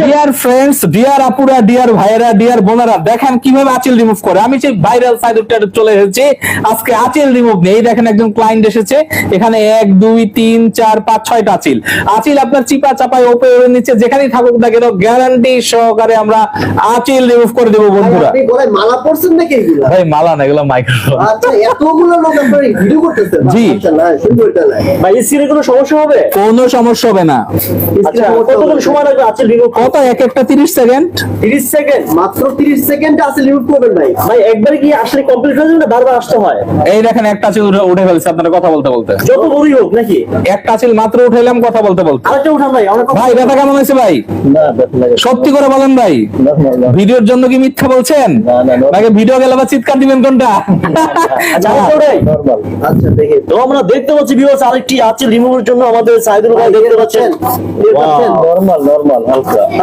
Dear friends, deer আপুরা, deer ভাইয়েরা, deer বোনেরা, দেখেন কিভাবে আঁচিল রিমুভ করে। আমি সেই ভাইরাল সাইডটা চলে এসেছি আজকে আঁচিল রিমুভ নেই। দেখেন একজন ক্লায়েন্ট এসেছে, এখানে 1 2 3 4 5 6টা আঁচিল আপনার চিপা চাপায় উপরে নিচে যেখানেই থাকুক না কেন গ্যারান্টি সহকারে আমরা আঁচিল রিমুভ করে দেবো বন্ধুরা। আপনি বলে মালা পড়ছেন নাকি এগুলা? ভাই মালা না, এগুলো মাইক্রোফোন। আচ্ছা, এতগুলো লোক আপনারা ভিডিও করতেছেন? জি। আচ্ছা, না সুন্দর এটা না। ভাই স্ক্রিনে কোনো সমস্যা হবে? কোনো সমস্যা হবে না। আচ্ছা, কতক্ষণ সময় লাগবে আঁচিল রিমুভ? কত এক একটা 30 সেকেন্ড। 30 সেকেন্ড? মাত্র 30 সেকেন্ডে আছে রিমুভ করবেন ভাই। ভাই একবারে কি আসলে কমপ্লিট হয়ে যাবে না বারবার আসতে হয়? এই দেখেন একটা আঁচিল উঠে ফেলছে আপনারা কথা বলতে বলতে। যত বড়ই হোক নাকি? একটা আঁচিল মাত্র উঠাইলাম কথা বলতে বলতে। আরেকটা উঠান ভাই, অনেক ভাই ব্যথা কেমন হয়েছে ভাই? না ব্যথা লাগে সত্যি করে বলেন ভাই, ভিডিওর জন্য কি মিথ্যা বলছেন নাকি ভিডিও গেলে বা চিৎকার দিবেন কোনটা? আচ্ছা ওটাই নরমাল। আচ্ছা দেখে তো আমরা দেখতে পাচ্ছি ভিউয়ার্স আরেকটি আঁচিল রিমুভের জন্য আমাদের সাইদুল ভাই দেখতে পাচ্ছেন দেখতে পাচ্ছেন? নরমাল হালকা।